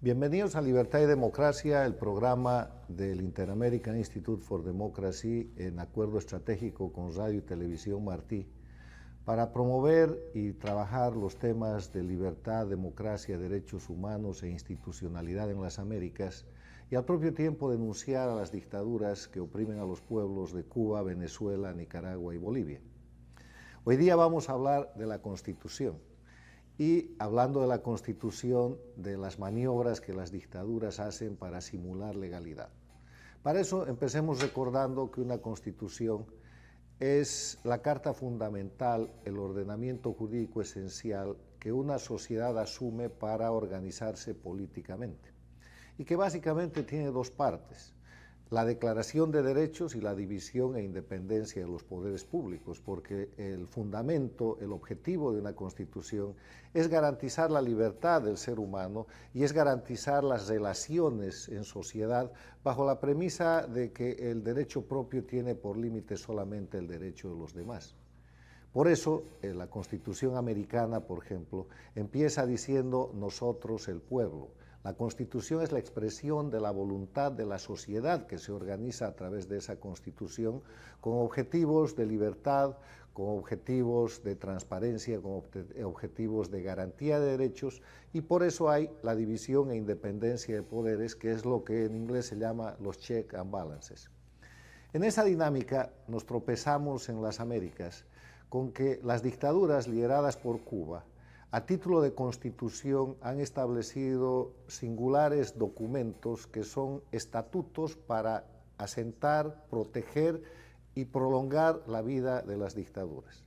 Bienvenidos a Libertad y Democracia, el programa del Inter-American Institute for Democracy en acuerdo estratégico con Radio y Televisión Martí para promover y trabajar los temas de libertad, democracia, derechos humanos e institucionalidad en las Américas y al propio tiempo denunciar a las dictaduras que oprimen a los pueblos de Cuba, Venezuela, Nicaragua y Bolivia. Hoy día vamos a hablar de la Constitución. Y hablando de la Constitución, de las maniobras que las dictaduras hacen para simular legalidad. Para eso empecemos recordando que una Constitución es la carta fundamental, el ordenamiento jurídico esencial que una sociedad asume para organizarse políticamente y que básicamente tiene dos partes: la declaración de derechos y la división e independencia de los poderes públicos, porque el fundamento, el objetivo de una Constitución es garantizar la libertad del ser humano y es garantizar las relaciones en sociedad bajo la premisa de que el derecho propio tiene por límite solamente el derecho de los demás. Por eso, la Constitución americana, por ejemplo, empieza diciendo nosotros el pueblo. La Constitución es la expresión de la voluntad de la sociedad que se organiza a través de esa Constitución con objetivos de libertad, con objetivos de transparencia, con objetivos de garantía de derechos, y por eso hay la división e independencia de poderes, que es lo que en inglés se llama los checks and balances. En esa dinámica nos tropezamos en las Américas con que las dictaduras lideradas por Cuba, a título de Constitución, han establecido singulares documentos que son estatutos para asentar, proteger y prolongar la vida de las dictaduras.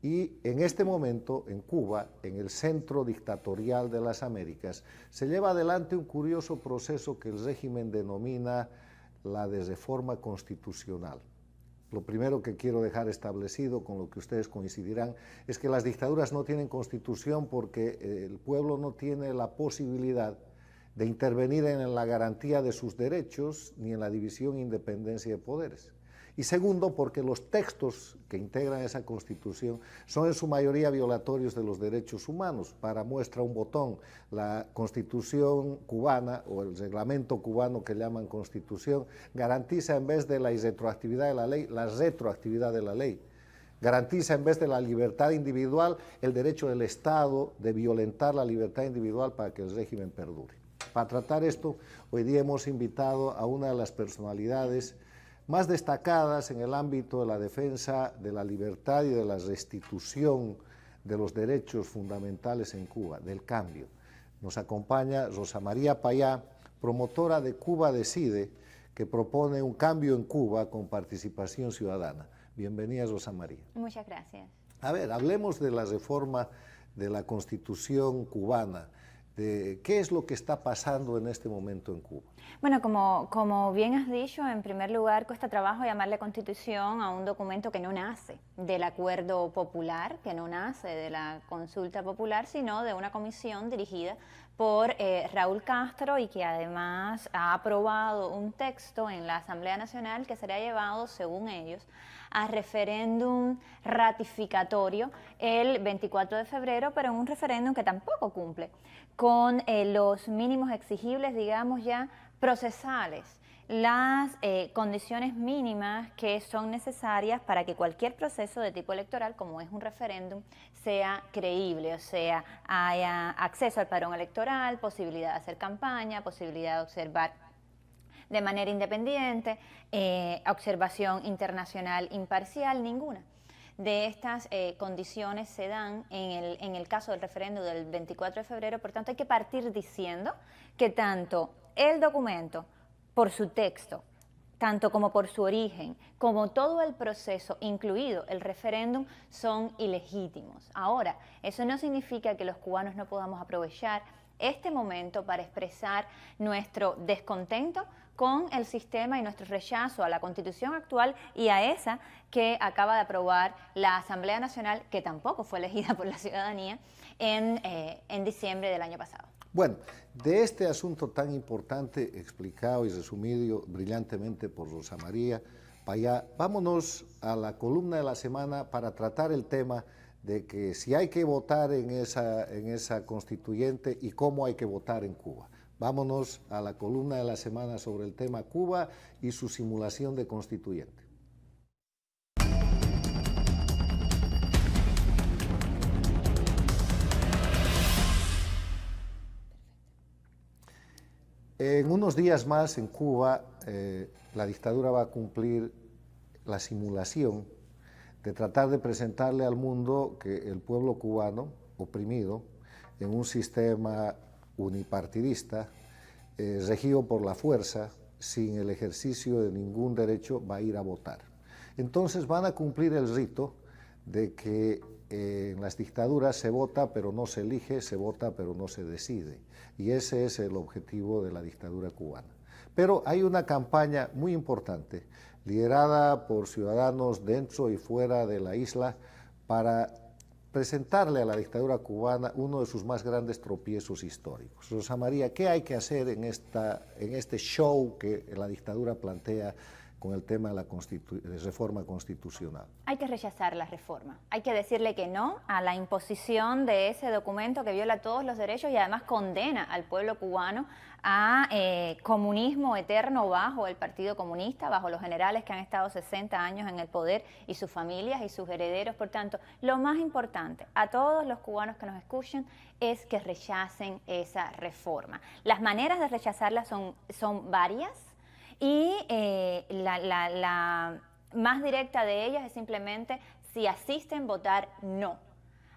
Y en este momento, en Cuba, en el centro dictatorial de las Américas, se lleva adelante un curioso proceso que el régimen denomina la de reforma constitucional. Lo primero que quiero dejar establecido, con lo que ustedes coincidirán, es que las dictaduras no tienen constitución porque el pueblo no tiene la posibilidad de intervenir en la garantía de sus derechos ni en la división e independencia de poderes. Y segundo, porque los textos que integran esa Constitución son en su mayoría violatorios de los derechos humanos. Para muestra un botón, la Constitución cubana o el reglamento cubano que llaman Constitución garantiza, en vez de la irretroactividad de la ley, la retroactividad de la ley. Garantiza, en vez de la libertad individual, el derecho del Estado de violentar la libertad individual para que el régimen perdure. Para tratar esto, hoy día hemos invitado a una de las personalidades más destacadas en el ámbito de la defensa de la libertad y de la restitución de los derechos fundamentales en Cuba, del cambio. Nos acompaña Rosa María Payá, promotora de Cuba Decide, que propone un cambio en Cuba con participación ciudadana. Bienvenida, Rosa María. Muchas gracias. A ver, hablemos de la reforma de la Constitución cubana. ¿Qué es lo que está pasando en este momento en Cuba? Bueno, como bien has dicho, en primer lugar cuesta trabajo llamarle Constitución a un documento que no nace del acuerdo popular, que no nace de la consulta popular, sino de una comisión dirigida por Raúl Castro y que además ha aprobado un texto en la Asamblea Nacional que será llevado, según ellos, a referéndum ratificatorio el 24 de febrero, pero en un referéndum que tampoco cumple con los mínimos exigibles, digamos ya, procesales, las condiciones mínimas que son necesarias para que cualquier proceso de tipo electoral, como es un referéndum, sea creíble, o sea, haya acceso al padrón electoral, posibilidad de hacer campaña, posibilidad de observar de manera independiente, observación internacional imparcial, ninguna de estas condiciones se dan en el caso del referéndum del 24 de febrero. Por tanto, hay que partir diciendo que tanto el documento, por su texto, tanto como por su origen, como todo el proceso, incluido el referéndum, son ilegítimos. Ahora, eso no significa que los cubanos no podamos aprovechar este momento para expresar nuestro descontento con el sistema y nuestro rechazo a la Constitución actual y a esa que acaba de aprobar la Asamblea Nacional, que tampoco fue elegida por la ciudadanía, en diciembre del año pasado. Bueno, de este asunto tan importante, explicado y resumido brillantemente por Rosa María Payá, vámonos a la columna de la semana para tratar el tema de que si hay que votar en esa constituyente y cómo hay que votar en Cuba. Vámonos a la columna de la semana sobre el tema Cuba y su simulación de constituyente. En unos días más en Cuba, la dictadura va a cumplir la simulación de tratar de presentarle al mundo que el pueblo cubano, oprimido, en un sistema unipartidista, regido por la fuerza, sin el ejercicio de ningún derecho, va a ir a votar. Entonces van a cumplir el rito de que en las dictaduras se vota pero no se elige, se vota pero no se decide. Y ese es el objetivo de la dictadura cubana. Pero hay una campaña muy importante, liderada por ciudadanos dentro y fuera de la isla, para presentarle a la dictadura cubana uno de sus más grandes tropiezos históricos. Rosa María, ¿qué hay que hacer en este show que la dictadura plantea con el tema de la reforma constitucional? Hay que rechazar la reforma, hay que decirle que no a la imposición de ese documento que viola todos los derechos y además condena al pueblo cubano a comunismo eterno bajo el Partido Comunista, bajo los generales que han estado 60 años en el poder y sus familias y sus herederos. Por tanto, lo más importante a todos los cubanos que nos escuchen es que rechacen esa reforma. Las maneras de rechazarla son varias. Y la más directa de ellas es simplemente, si asisten, votar no.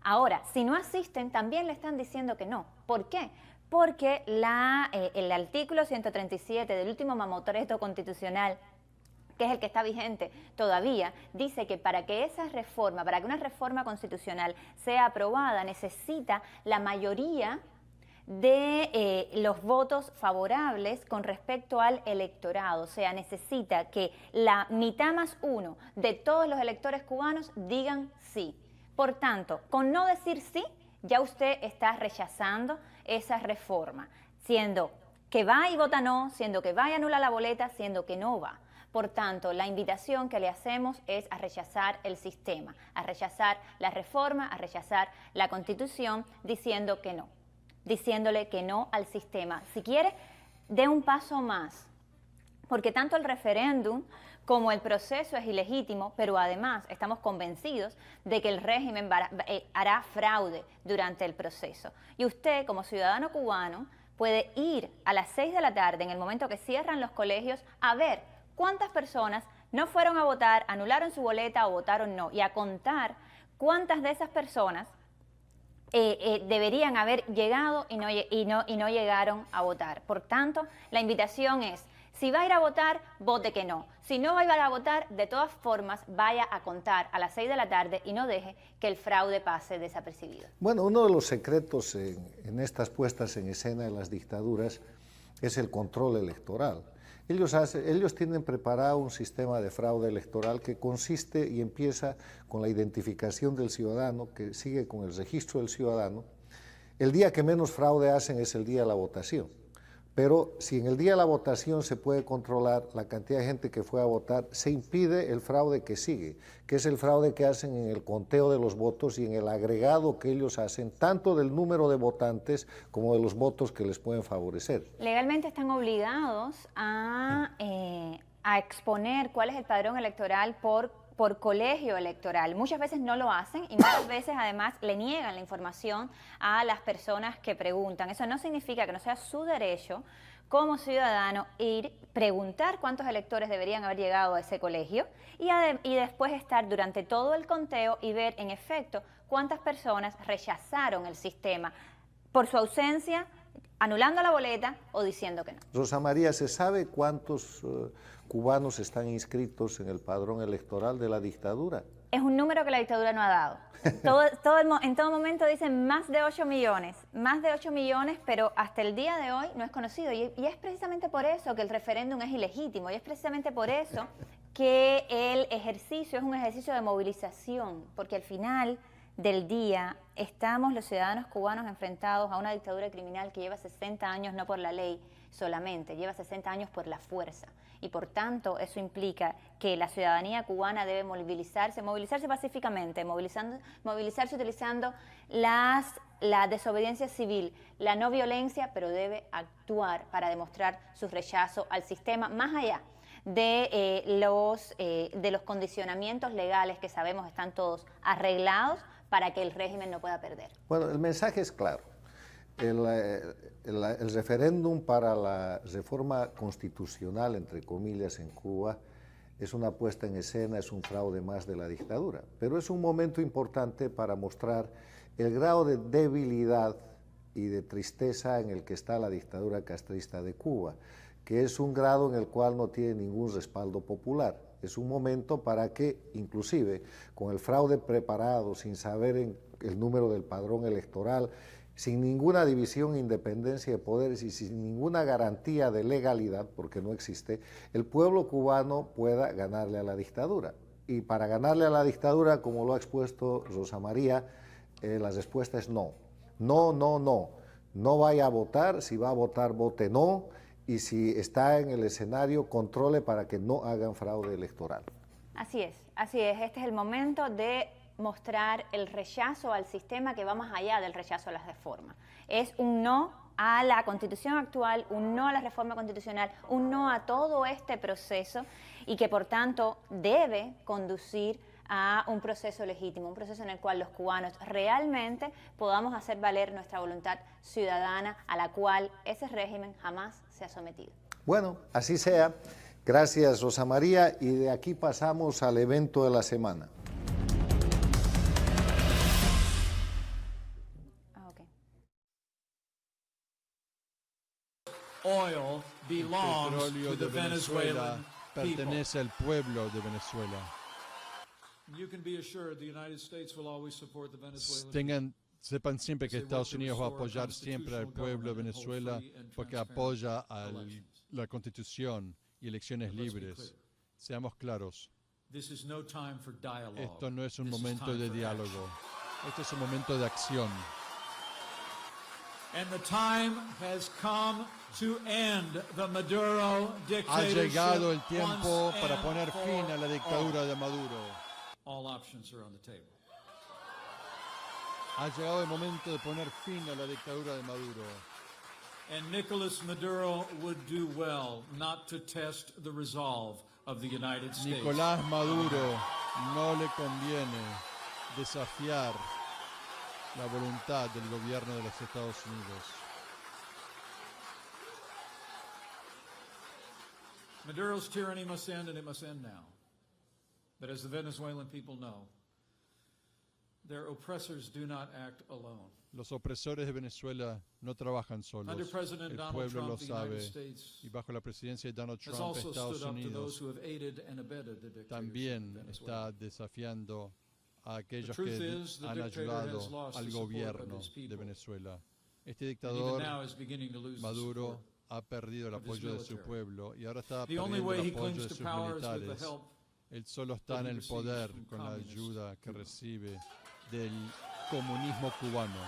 Ahora, si no asisten, también le están diciendo que no. ¿Por qué? Porque el artículo 137 del último mamotreto constitucional, que es el que está vigente todavía, dice que para que una reforma constitucional sea aprobada, necesita la mayoría de los votos favorables con respecto al electorado. O sea, necesita que la mitad más uno de todos los electores cubanos digan sí. Por tanto, con no decir sí, ya usted está rechazando esa reforma, siendo que va y vota no, siendo que va y anula la boleta, siendo que no va. Por tanto, la invitación que le hacemos es a rechazar el sistema, a rechazar la reforma, a rechazar la Constitución, diciendo que no. Diciéndole que no al sistema. Si quiere, dé un paso más, porque tanto el referéndum como el proceso es ilegítimo, pero además estamos convencidos de que el régimen hará fraude durante el proceso. Y usted, como ciudadano cubano, puede ir a las 6 de la tarde, en el momento que cierran los colegios, a ver cuántas personas no fueron a votar, anularon su boleta o votaron no, y a contar cuántas de esas personas deberían haber llegado y no llegaron a votar. Por tanto, la invitación es, si va a ir a votar, vote que no. Si no va a ir a votar, de todas formas, vaya a contar a las 6 de la tarde y no deje que el fraude pase desapercibido. Bueno, uno de los secretos en estas puestas en escena de las dictaduras es el control electoral. Ellos tienen preparado un sistema de fraude electoral que consiste y empieza con la identificación del ciudadano, que sigue con el registro del ciudadano. El día que menos fraude hacen es el día de la votación. Pero si en el día de la votación se puede controlar la cantidad de gente que fue a votar, se impide el fraude que sigue, que es el fraude que hacen en el conteo de los votos y en el agregado que ellos hacen, tanto del número de votantes como de los votos que les pueden favorecer. Legalmente están obligados a exponer cuál es el padrón electoral por colegio electoral. Muchas veces no lo hacen y muchas veces además le niegan la información a las personas que preguntan. Eso no significa que no sea su derecho como ciudadano ir, preguntar cuántos electores deberían haber llegado a ese colegio y después estar durante todo el conteo y ver en efecto cuántas personas rechazaron el sistema por su ausencia, anulando la boleta o diciendo que no. Rosa María, ¿se sabe cuántos cubanos están inscritos en el padrón electoral de la dictadura? Es un número que la dictadura no ha dado. En todo momento dicen más de 8 millones, pero hasta el día de hoy no es conocido. Y es precisamente por eso que el referéndum es ilegítimo, y es precisamente por eso que el ejercicio es un ejercicio de movilización, porque al final del día estamos los ciudadanos cubanos enfrentados a una dictadura criminal que lleva 60 años no por la ley solamente, lleva 60 años por la fuerza. Y por tanto eso implica que la ciudadanía cubana debe movilizarse pacíficamente, movilizarse utilizando la desobediencia civil, la no violencia, pero debe actuar para demostrar su rechazo al sistema, más allá de los condicionamientos legales que sabemos están todos arreglados para que el régimen no pueda perder. Bueno, el mensaje es claro. El referéndum para la reforma constitucional, entre comillas, en Cuba, es una puesta en escena, es un fraude más de la dictadura. Pero es un momento importante para mostrar el grado de debilidad y de tristeza en el que está la dictadura castrista de Cuba, que es un grado en el cual no tiene ningún respaldo popular. Es un momento para que, inclusive, con el fraude preparado, sin saber el número del padrón electoral, sin ninguna división e independencia de poderes y sin ninguna garantía de legalidad, porque no existe, el pueblo cubano pueda ganarle a la dictadura. Y para ganarle a la dictadura, como lo ha expuesto Rosa María, la respuesta es no. No, no, no. No vaya a votar, si va a votar, vote no, y si está en el escenario, controle para que no hagan fraude electoral. Así es, así es. Este es el momento de mostrar el rechazo al sistema que va más allá del rechazo a las reformas. Es un no a la Constitución actual, un no a la reforma constitucional, un no a todo este proceso y que por tanto debe conducir a un proceso legítimo, un proceso en el cual los cubanos realmente podamos hacer valer nuestra voluntad ciudadana a la cual ese régimen jamás se ha sometido. Bueno, así sea. Gracias, Rosa María, y de aquí pasamos al evento de la semana. Oil belongs to the Venezuelan pertenece al pueblo de Venezuela. You can be assured the United States will always support the Venezuelan. Sepan siempre que Estados Unidos va a apoyar siempre al pueblo de Venezuela porque apoya a la Constitución y elecciones libres. Seamos claros. Esto no es un momento de diálogo. Esto es un momento de acción. And the time has come to end the Maduro dictatorship. Ha llegado el tiempo para poner fin a la dictadura de Maduro. All options are on the table. Ha llegado el momento de poner fin a la dictadura de Maduro. And Nicolas Maduro would do well not to test the resolve of the United States. Nicolás Maduro no le conviene desafiar la voluntad del gobierno de los Estados Unidos. Maduro's tyranny must end, and it must end now. But as the Venezuelan people know, their oppressors do not act alone. Los opresores de Venezuela no trabajan solos. El pueblo lo sabe. Y bajo la presidencia de Donald Trump, Estados Unidos también está desafiando a aquellos que han ayudado al gobierno de Venezuela. Este dictador, Maduro, ha perdido el apoyo de su pueblo y ahora está perdiendo el apoyo de sus militares. Él solo está en el poder con la ayuda que recibe del comunismo cubano.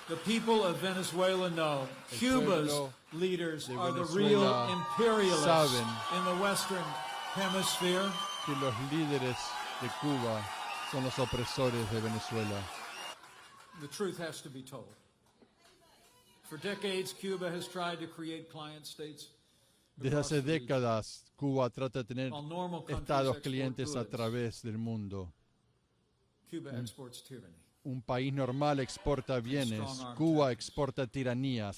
The people of Venezuela know Cuba's leaders are the real imperialists in the Western Hemisphere. Que los líderes de Cuba son los opresores de Venezuela. The truth has to be told. For decades, Cuba has tried to create client states. Desde hace décadas, Cuba trata de tener estados clientes a través del mundo. Cuba exports tyranny. Un país normal exporta bienes, Cuba exporta tiranías.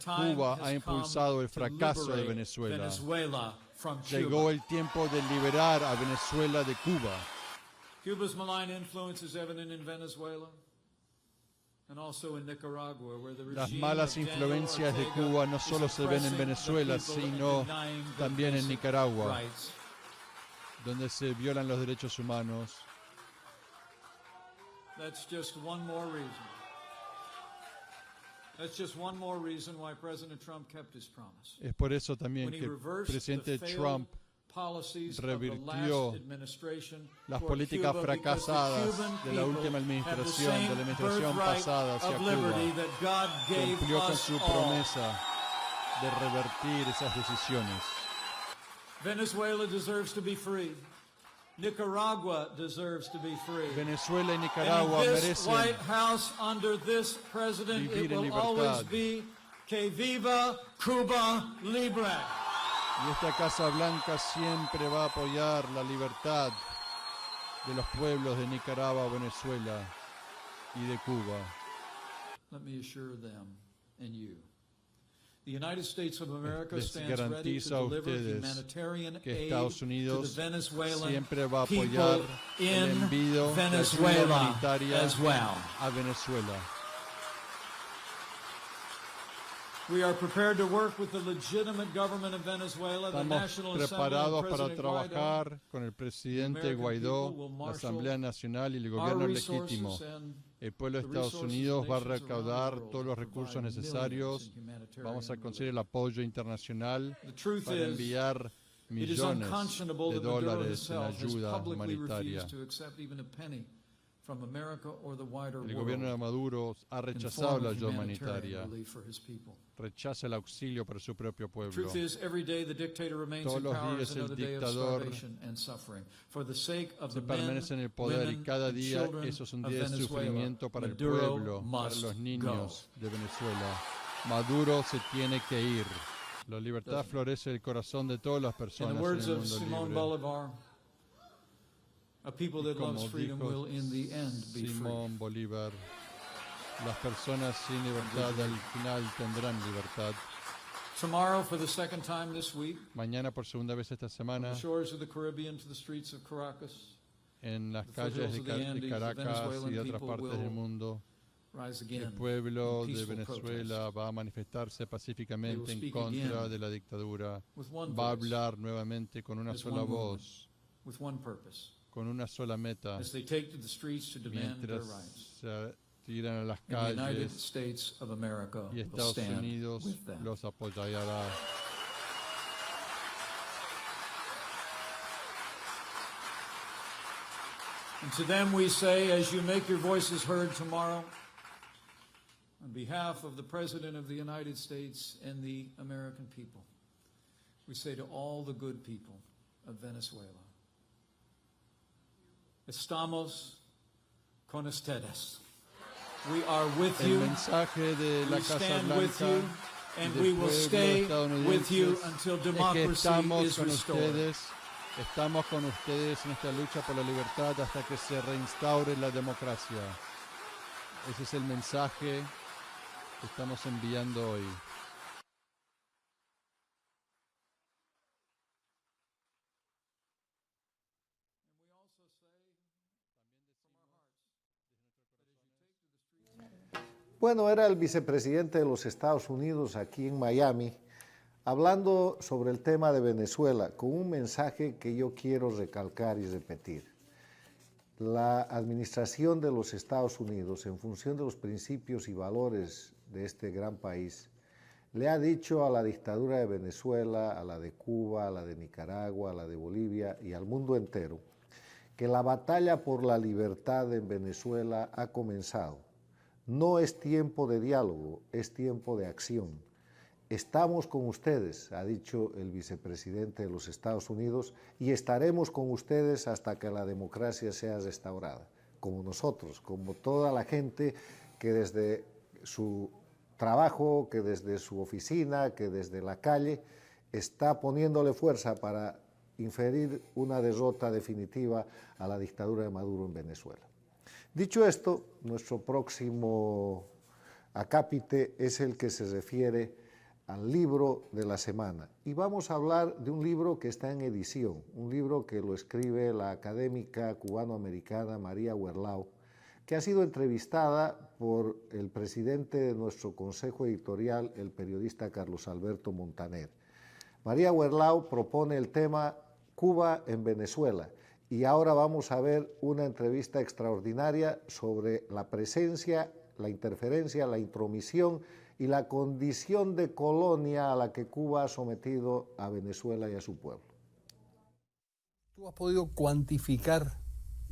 Cuba ha impulsado el fracaso de Venezuela. Llegó el tiempo de liberar a Venezuela de Cuba. Cuba's malign influence is evident in Venezuela and also in Nicaragua, where the Las regime malas of Daniel influencias de Ortega Cuba no solo is se ven en oppressing Venezuela, the people sino and denying them también en basic Nicaragua, rights. donde se violan los derechos humanos. That's just one more reason. Es por eso también que el presidente Trump revirtió las políticas fracasadas de la última administración, de la administración pasada hacia Cuba. Cumplió con su promesa de revertir esas decisiones. Venezuela deserves to be free. Nicaragua deserves to be free. Venezuela y Nicaragua merecen White House under this president, vivir it will en always libertad. be que viva Cuba Libre. Y esta Casa Blanca siempre va a apoyar la libertad de los pueblos de Nicaragua, Venezuela y de Cuba. Let me assure them and you. The United States of America Les stands ready garantizo to a deliver ustedes humanitarian que aid Estados to Unidos the Venezuelan siempre va a apoyar people el in envío de ayuda Venezuela humanitaria as well. a Venezuela. We are prepared to work with the legitimate government of Venezuela, the Estamos National Assembly, preparados and para President Guaido. trabajar con el presidente Guaidó, la Asamblea Nacional y el gobierno legítimo. El pueblo de Estados Unidos va a recaudar todos los recursos necesarios. Vamos a conseguir el apoyo internacional para enviar millones de dólares en ayuda humanitaria. El gobierno de Maduro ha rechazado la ayuda humanitaria, rechaza el auxilio para su propio pueblo. Todos los días el dictador se permanece en el poder y cada día eso es un día de sufrimiento para el pueblo, para los niños de Venezuela. Maduro se tiene que ir. La libertad florece en el corazón de todas las personas en el mundo libre. A people that loves freedom will in the end be free. Simón Bolívar, las personas sin libertad al final tendrán libertad. Tomorrow, for the second time this week, Mañana por segunda vez esta semana, the shores of the Caribbean to the streets of Caracas, en las calles de Caracas y de otras partes del mundo, el pueblo de Venezuela va a manifestarse pacíficamente en contra de la dictadura. Va a hablar nuevamente con una sola voz, con una sola meta, mientras se tiran a las calles y Estados Unidos los apoyará. And to them we say, as you make your voices heard tomorrow, on behalf of the President of the United States and the American people, we say to all the good people of Venezuela, estamos con ustedes. We are with you. El mensaje de la Casa Blanca and del we will stay pueblo with you estadounidense until es que democracy is restored. Estamos con ustedes en esta lucha por la libertad hasta que se reinstaure la democracia. Ese es el mensaje que estamos enviando hoy. Bueno, era el vicepresidente de los Estados Unidos aquí en Miami, hablando sobre el tema de Venezuela, con un mensaje que yo quiero recalcar y repetir. La administración de los Estados Unidos, en función de los principios y valores de este gran país, le ha dicho a la dictadura de Venezuela, a la de Cuba, a la de Nicaragua, a la de Bolivia y al mundo entero, que la batalla por la libertad en Venezuela ha comenzado. No es tiempo de diálogo, es tiempo de acción. Estamos con ustedes, ha dicho el vicepresidente de los Estados Unidos, y estaremos con ustedes hasta que la democracia sea restaurada, como nosotros, como toda la gente que desde su trabajo, que desde su oficina, que desde la calle, está poniéndole fuerza para inferir una derrota definitiva a la dictadura de Maduro en Venezuela. Dicho esto, nuestro próximo acápite es el que se refiere al libro de la semana. Y vamos a hablar de un libro que está en edición, un libro que lo escribe la académica cubano-americana María Huerlao, que ha sido entrevistada por el presidente de nuestro consejo editorial, el periodista Carlos Alberto Montaner. María Huerlao propone el tema Cuba en Venezuela. Y ahora vamos a ver una entrevista extraordinaria sobre la presencia, la interferencia, la intromisión y la condición de colonia a la que Cuba ha sometido a Venezuela y a su pueblo. ¿Tú has podido cuantificar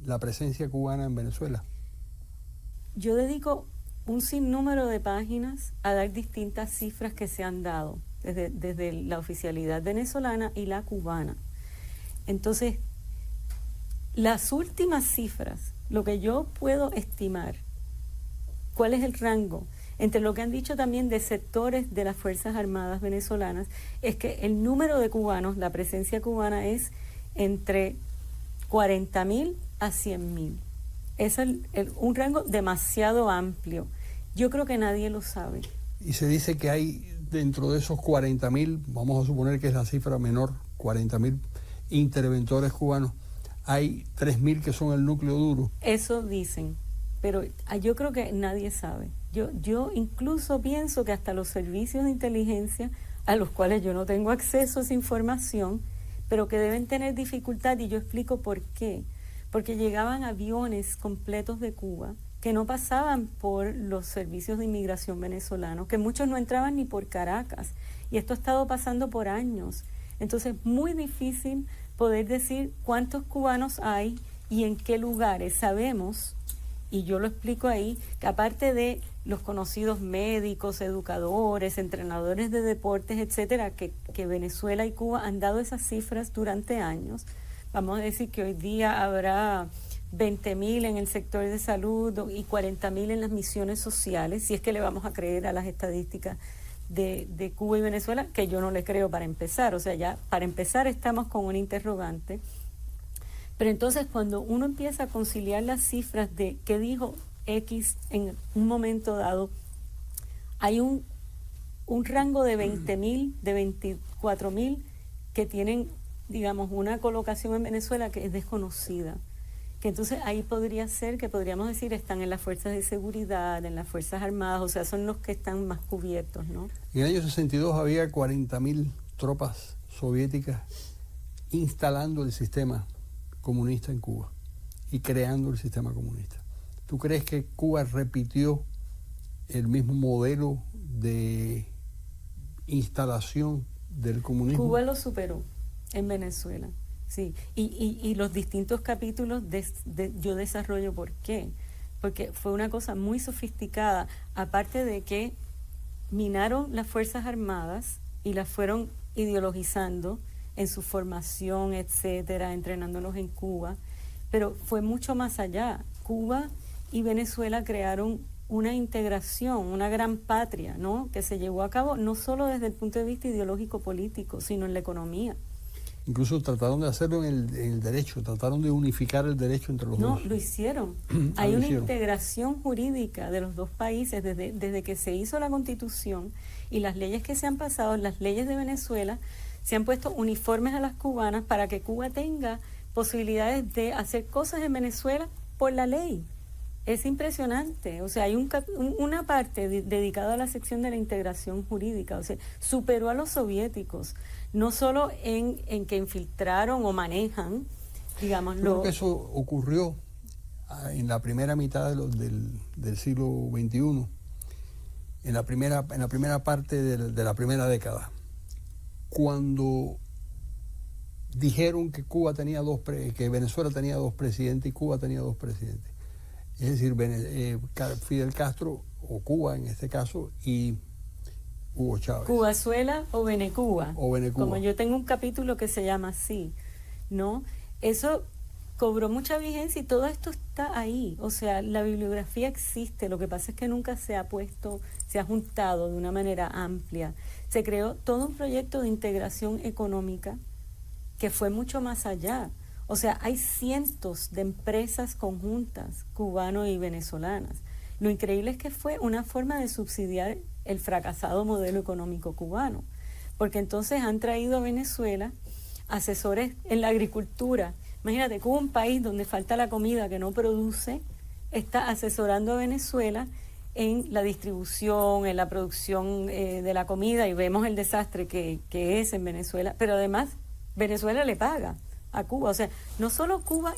la presencia cubana en Venezuela? Yo dedico un sinnúmero de páginas a dar distintas cifras que se han dado desde la oficialidad venezolana y la cubana. Entonces, las últimas cifras, lo que yo puedo estimar, ¿cuál es el rango? Entre lo que han dicho también de sectores de las Fuerzas Armadas venezolanas, es que el número de cubanos, la presencia cubana es entre 40.000 a 100.000. Es un rango demasiado amplio. Yo creo que nadie lo sabe. Y se dice que hay dentro de esos 40.000, vamos a suponer que es la cifra menor, 40.000 interventores cubanos, hay 3.000 que son el núcleo duro. Eso dicen, pero yo creo que nadie sabe. Yo incluso pienso que hasta los servicios de inteligencia, a los cuales yo no tengo acceso a esa información, pero que deben tener dificultad, y yo explico por qué. Porque llegaban aviones completos de Cuba que no pasaban por los servicios de inmigración venezolanos, que muchos no entraban ni por Caracas, y esto ha estado pasando por años. Entonces, muy difícil poder decir cuántos cubanos hay y en qué lugares. Sabemos, y yo lo explico ahí, que aparte de los conocidos médicos, educadores, entrenadores de deportes, etcétera, que Venezuela y Cuba han dado esas cifras durante años. Vamos a decir que hoy día habrá 20.000 en el sector de salud y 40.000 en las misiones sociales, si es que le vamos a creer a las estadísticas de Cuba y Venezuela, que yo no le creo para empezar. O sea, ya para empezar estamos con un interrogante. Pero entonces cuando uno empieza a conciliar las cifras de qué dijo X en un momento dado, hay un rango de 20.000, de 24.000 que tienen, digamos, una colocación en Venezuela que es desconocida. Que entonces ahí podría ser que podríamos decir están en las fuerzas de seguridad, en las Fuerzas Armadas, o sea, son los que están más cubiertos, ¿no? En el año 62 había 40.000 tropas soviéticas instalando el sistema comunista en Cuba y creando el sistema comunista. ¿Tú crees que Cuba repitió el mismo modelo de instalación del comunismo? Cuba lo superó en Venezuela, sí. Y los distintos capítulos yo desarrollo por qué. Porque fue una cosa muy sofisticada, aparte de que minaron las Fuerzas Armadas y las fueron ideologizando en su formación, etcétera, entrenándolos en Cuba, pero fue mucho más allá. Cuba y Venezuela crearon una integración, una gran patria, ¿no? Que se llevó a cabo no solo desde el punto de vista ideológico político, sino en la economía. Incluso trataron de hacerlo en el derecho, trataron de unificar el derecho entre los dos. No, lo hicieron. Hay una integración jurídica de los dos países desde que se hizo la Constitución, y las leyes que se han pasado, las leyes de Venezuela, se han puesto uniformes a las cubanas para que Cuba tenga posibilidades de hacer cosas en Venezuela por la ley. Es impresionante. O sea, hay una parte dedicada a la sección de la integración jurídica. O sea, superó a los soviéticos, no solo en que infiltraron o manejan, digamos, Creo que eso ocurrió en la primera mitad del siglo XXI, en la primera parte de la primera década, cuando dijeron que que Venezuela tenía dos presidentes y Cuba tenía dos presidentes. Es decir, Fidel Castro, o Cuba en este caso, y Hugo Chávez. Cubazuela o Venecuba. O Venecuba. Como yo tengo un capítulo que se llama así, ¿no? Eso cobró mucha vigencia y todo esto está ahí. O sea, la bibliografía existe. Lo que pasa es que nunca se ha juntado de una manera amplia. Se creó todo un proyecto de integración económica que fue mucho más allá. O sea, hay cientos de empresas conjuntas, cubano y venezolanas. Lo increíble es que fue una forma de subsidiar el fracasado modelo económico cubano, porque entonces han traído a Venezuela asesores en la agricultura. Imagínate, Cuba, un país donde falta la comida, que no produce, está asesorando a Venezuela en la distribución, en la producción de la comida, y vemos el desastre que es en Venezuela, pero además Venezuela le paga a Cuba. O sea, no solo Cuba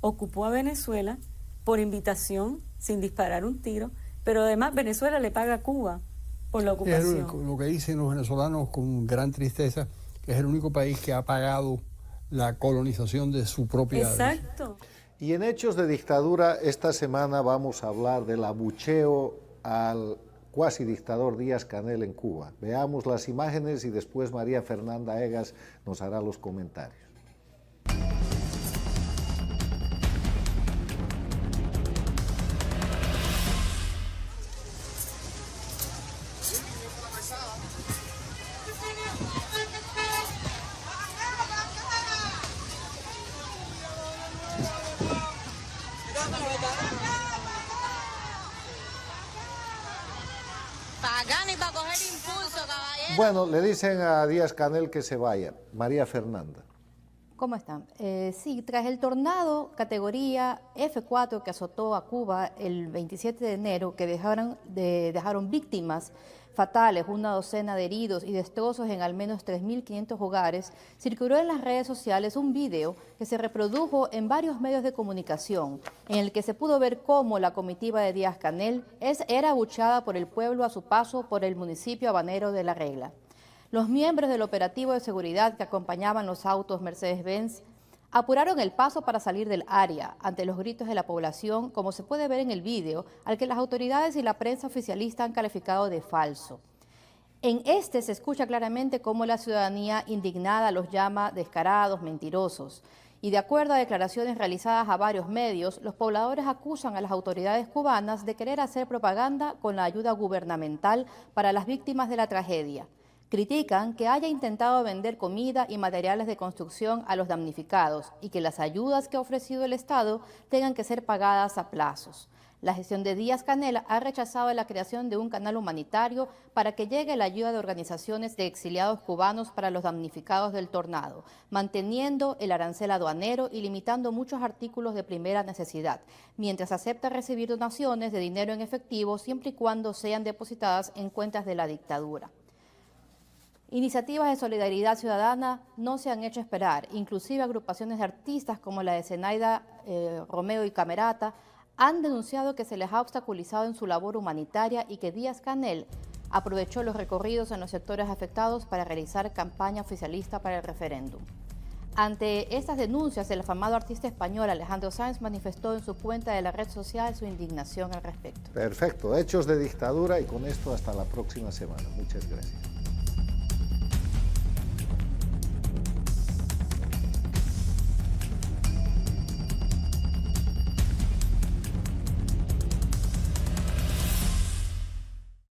ocupó a Venezuela por invitación, sin disparar un tiro, pero además Venezuela le paga a Cuba por la ocupación. Lo que dicen los venezolanos con gran tristeza, que es el único país que ha pagado la colonización de su propia... Exacto. Y en Hechos de Dictadura, esta semana vamos a hablar del abucheo al cuasi dictador Díaz-Canel en Cuba. Veamos las imágenes y después María Fernanda Egas nos hará los comentarios. Bueno, le dicen a Díaz-Canel que se vaya. María Fernanda. ¿Cómo están? Sí, tras el tornado categoría F4 que azotó a Cuba el 27 de enero, que dejaron víctimas fatales, una docena de heridos y destrozos en al menos 3.500 hogares, circuló en las redes sociales un video que se reprodujo en varios medios de comunicación, en el que se pudo ver cómo la comitiva de Díaz-Canel era abucheada por el pueblo a su paso por el municipio habanero de La Regla. Los miembros del operativo de seguridad que acompañaban los autos Mercedes-Benz apuraron el paso para salir del área ante los gritos de la población, como se puede ver en el vídeo, al que las autoridades y la prensa oficialista han calificado de falso. En este se escucha claramente cómo la ciudadanía indignada los llama descarados, mentirosos. Y de acuerdo a declaraciones realizadas a varios medios, los pobladores acusan a las autoridades cubanas de querer hacer propaganda con la ayuda gubernamental para las víctimas de la tragedia. Critican que haya intentado vender comida y materiales de construcción a los damnificados y que las ayudas que ha ofrecido el Estado tengan que ser pagadas a plazos. La gestión de Díaz-Canel ha rechazado la creación de un canal humanitario para que llegue la ayuda de organizaciones de exiliados cubanos para los damnificados del tornado, manteniendo el arancel aduanero y limitando muchos artículos de primera necesidad, mientras acepta recibir donaciones de dinero en efectivo siempre y cuando sean depositadas en cuentas de la dictadura. Iniciativas de solidaridad ciudadana no se han hecho esperar, inclusive agrupaciones de artistas como la de Zenaida Romeo y Camerata han denunciado que se les ha obstaculizado en su labor humanitaria y que Díaz-Canel aprovechó los recorridos en los sectores afectados para realizar campaña oficialista para el referéndum. Ante estas denuncias, el afamado artista español Alejandro Sanz manifestó en su cuenta de la red social su indignación al respecto. Perfecto, Hechos de Dictadura y con esto hasta la próxima semana. Muchas gracias.